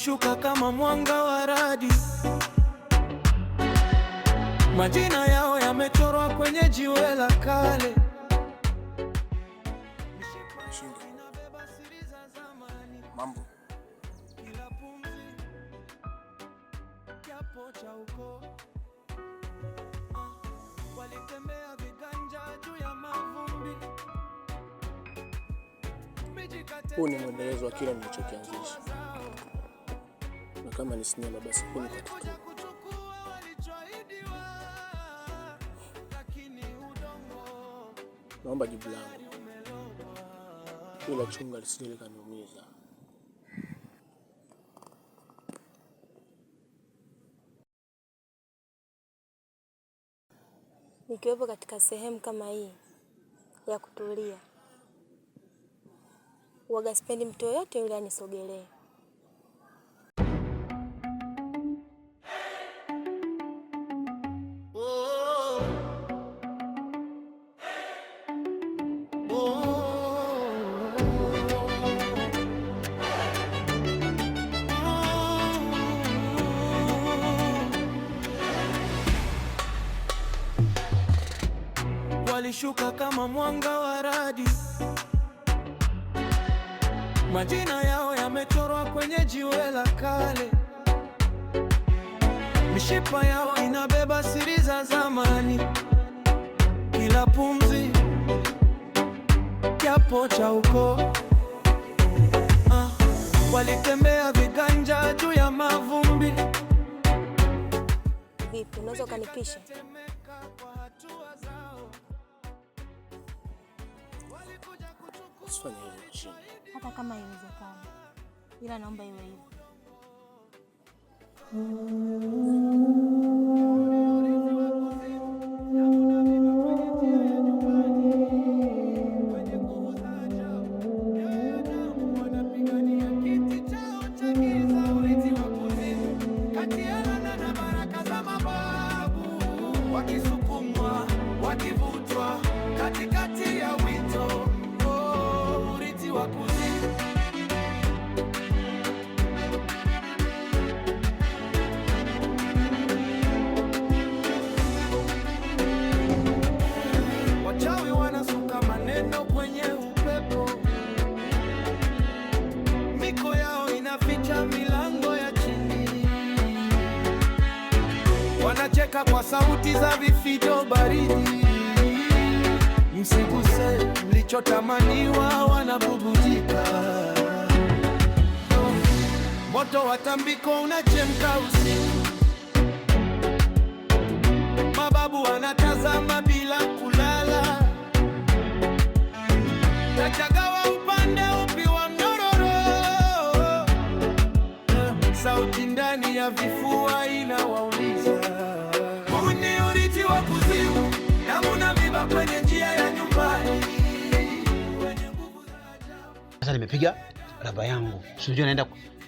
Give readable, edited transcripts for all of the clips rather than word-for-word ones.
walishuka kama mwanga wa radi. Majina yao yamechorwa kwenye jiwe la kale. Mambo walitembea viganja juu ya mavumbi. huu ni mwendelezo wa kile nilichokianzisha, na kama ni sinema basi huu ni katutu. Naomba jibu langu, ila chunga lisije likaniumiza. Nikiwepo katika sehemu kama hii ya kutulia, huwaga sipendi mtu yoyote yule anisogelee. Walishuka kama mwanga wa radi. Majina yao yamechorwa kwenye jiwe la kale. Mishipa yao inabeba siri za zamani. Kila pumzi kiapo cha ukoo. Walitembea viganja juu ya mavumbi. Vipi, unaweza ukanipisha? Usifanye hivyo chini. Hata kama iwezekana, ila naomba iwe hivyo. Wakisukumwa, wakivutwa katikati ya wito, urithi wa kuzimu. Wachawi wanasuka maneno kwenye upepo, miko yao inaficha milango ya chini. Wanacheka kwa sauti za vifijo baridi. Msiguse mlichotamaniwa, wanabubujika. Moto wa tambiko unachemka usiku. Mababu wanatazama bila kulala. Tachagawa upande upi wa mnyororo. Sauti ndani ya vifua inawauliza. Huu ni urithi wa kuzimu, damu na miba kwenye njia ya nyumbani. Sasa nimepiga raba yangu. Sijui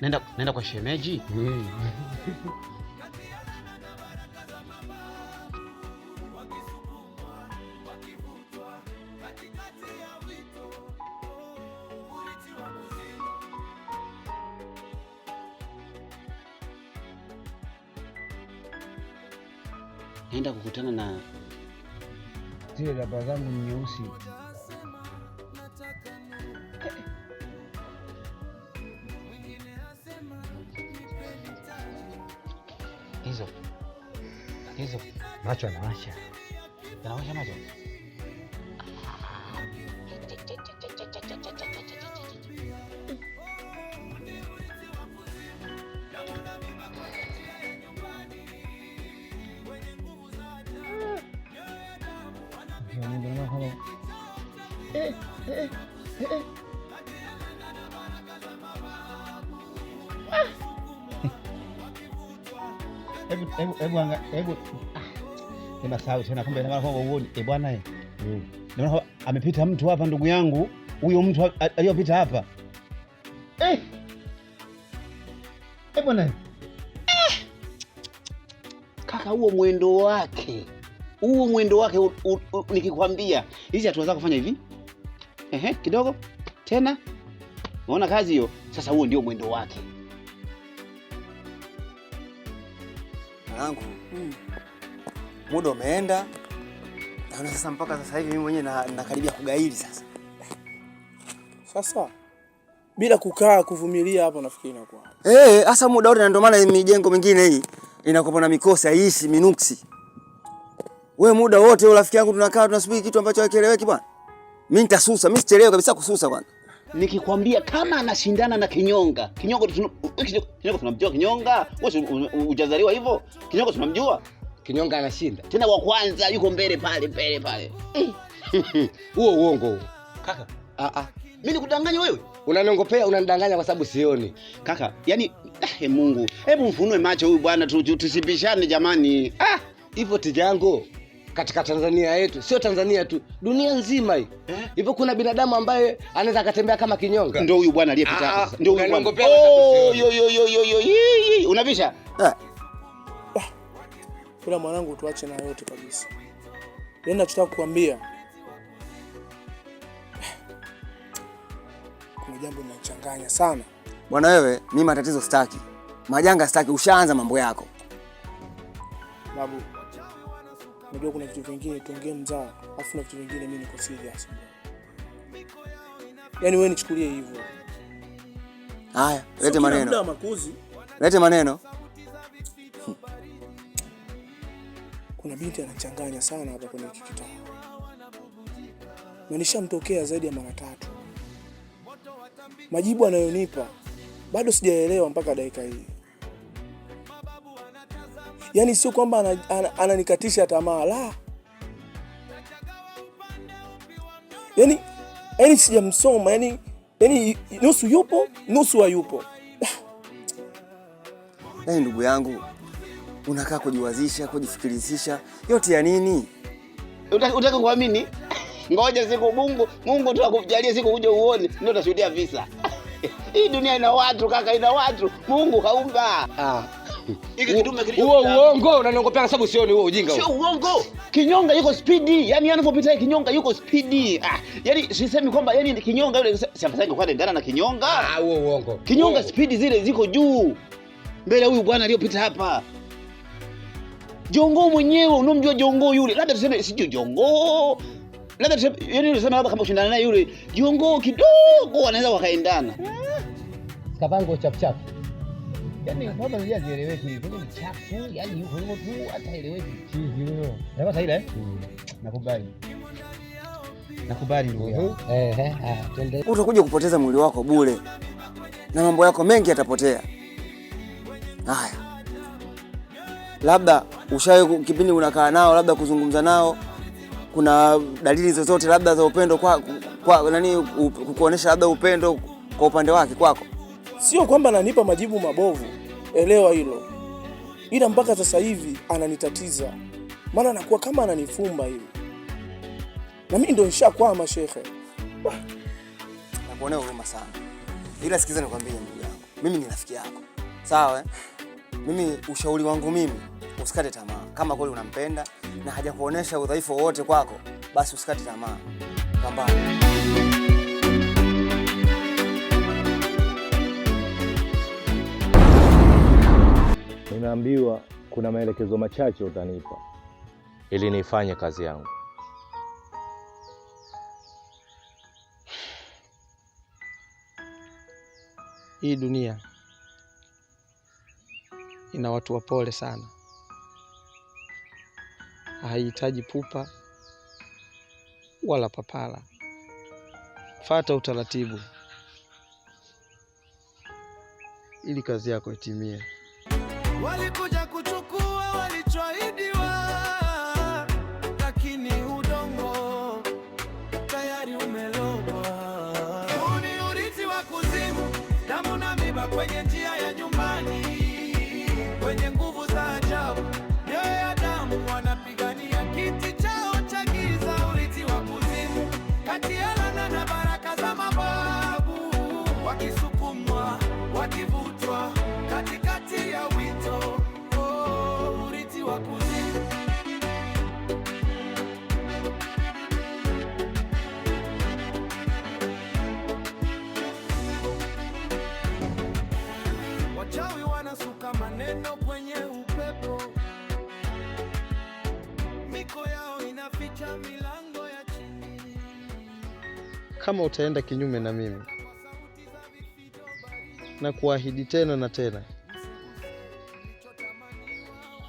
naenda kwa shemeji. Naenda kukutana na zile raba zangu nyeusi. Hizo Macho anawasha. yanawasha macho. Hebu nimesahau tena, kumbe na uone bwana naona amepita mtu hapa, ndugu yangu. Huyo mtu aliyopita hapa bwana Kaka, huo mwendo wake nikikwambia hizi hatua zako kufanya hivi kidogo tena, unaona kazi hiyo. Sasa huo ndio mwendo wake. Mwanangu, muda umeenda. Naona sasa mpaka sasa hivi mimi mwenyewe nakaribia kugaili sasa. Sasa bila kukaa kuvumilia hapo nafikiri inakuwa. Hasa muda wote, na ndio maana mijengo mingine hii inakuwa na mikosi haishi minuksi. Wewe muda wote wewe rafiki yangu tunakaa tunasubiri kitu ambacho hakieleweki bwana. Mimi nitasusa, mimi sichelewe kabisa kususa bwana. Nikikwambia kama anashindana na Kinyonga. Kinyonga tunamjua Kinyonga. Wewe hujazaliwa hivyo? Kinyonga tunamjua. Kinyonga anashinda. Tena wa kwanza yuko mbele pale. Huo uongo huo. Kaka, mimi nikudanganya wewe? Unanongopea, unanidanganya kwa sababu sioni. Kaka, yani Mungu, hebu mfunue macho huyu bwana, tusipishane jamani. Hivyo Tijango, katika Tanzania yetu, sio Tanzania tu, dunia nzima hii. Hivyo kuna binadamu ambaye anaweza akatembea kama Kinyonga. Ndio huyu bwana aliyepita hapa. Ndio huyu bwana. Unavisha? Bila mwanangu tuache na yote kabisa. Nenda tutaka kukuambia. Kuna jambo linachanganya sana. Bwana wewe, mimi matatizo sitaki. Majanga sitaki, ushaanza mambo yako. Babu, unajua kuna vitu vingine tuongee mzaa, afu na vitu vingine mimi niko serious. Yaani wewe nichukulie hivyo. Haya, lete maneno. Ndio makuzi. Lete maneno. Kuna binti anachanganya sana hapa kwenye kitaa. Na nishamtokea zaidi ya mara 3. Majibu anayonipa bado sijaelewa mpaka dakika hii. Yaani sio kwamba ananikatisha tamaa, la. Yaani sijamsoma, yaani nusu yupo, nusu hayupo. Yaani ndugu yangu, unakaa kujiwazisha, kujifikirisha, yote ya nini? Unataka kuamini? Ngoja siku Mungu tu akujalie siku uje uone, ndio utashuhudia visa. Hii dunia ina watu kaka, ina watu. Mungu kaumba. Hiki kidume kilicho. Huo uongo, unanongopea kwa sababu sioni huo ujinga huo. Sio uongo. Kinyonga yuko speedy. Yaani anapopita Kinyonga yuko speedy. Yaani sisemi kwamba yani Kinyonga yule siamsanga kwa ndana na Kinyonga. Huo uongo. Kinyonga speedy zile ziko juu. Mbele huyu bwana aliyopita hapa. Jongo mwenyewe, unomjua Jongo yule. Labda tuseme sijui Jongo. Labda tuseme yani yule sana kama ushindana naye yule Jongo kidogo wanaweza wakaendana. Kavango chap. Yaani baba hajaeleweki hivi, ni chafu, yaani yuko hivyo tu hataeleweki. Chizi huyo. Sasa ile nakubali ndugu yangu. Twende. Utakuja kupoteza mwili wako bure. Na mambo yako mengi yatapotea. Haya. Labda ushawahi kipindi unakaa nao, labda kuzungumza nao, kuna dalili zozote labda za upendo kwa nani kukuonesha labda upendo kwa upande wake kwako? Sio kwamba ananipa majibu mabovu, elewa hilo. Ila mpaka sasa hivi ananitatiza. Maana anakuwa kama ananifumba hivi. Na mimi ndio nishakwama shekhe. Nakuonea huruma sana. Ila sikiza nikwambie ndugu yangu. Mimi ni rafiki yako. Sawa? Mimi ushauri wangu mimi, usikate tamaa. Kama kweli unampenda na hajakuonesha udhaifu wowote kwako, basi usikate tamaa. Pambana. Nimeambiwa kuna maelekezo machache utanipa ili nifanye kazi yangu. Hii dunia ina watu wapole sana. Haihitaji pupa wala papala. Fuata utaratibu ili kazi yako itimie. Walikuja kuchukua walichoahidiwa, lakini udongo tayari umelogwa. Huu ni urithi wa kuzimu, damu na miba kwenye njia ya nyumbani, kwenye nguvu za ajabu. Mioyo ya damu wanapigania kiti chao cha giza, urithi wa kuzimu, kati ya laana na baraka za mababu, wakisukumwa, wakivutwa katikati ya wito, urithi wa kuzimu. cha milango ya chini. Kama utaenda kinyume na mimi, na kuahidi tena na tena,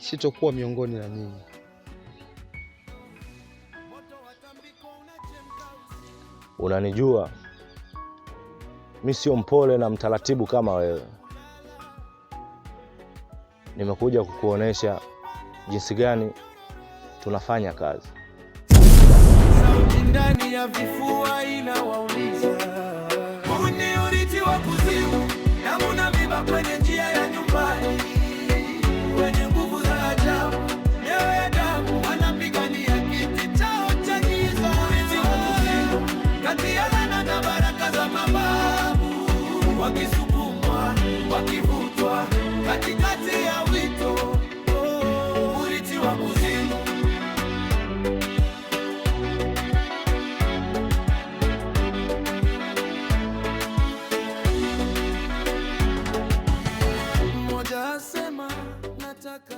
sitokuwa miongoni na nyinyi. Unanijua mi sio mpole na mtaratibu kama wewe. Nimekuja kukuonesha jinsi gani tunafanya kazi. Sauti ndani ya vifua inawauliza, huu ni urithi wa kuzimu, damu na miba kwenye njia ya nyumbani, wenye nguvu za ajabu, mioyo ya damu wanapigania kiti chao cha giza. Urithi wa kuzimu, kati ya laana na baraka za mababu, wakisukumwa, wakivutwa katikati ya wito. Urithi wa kuzimu. Mmoja asema nataka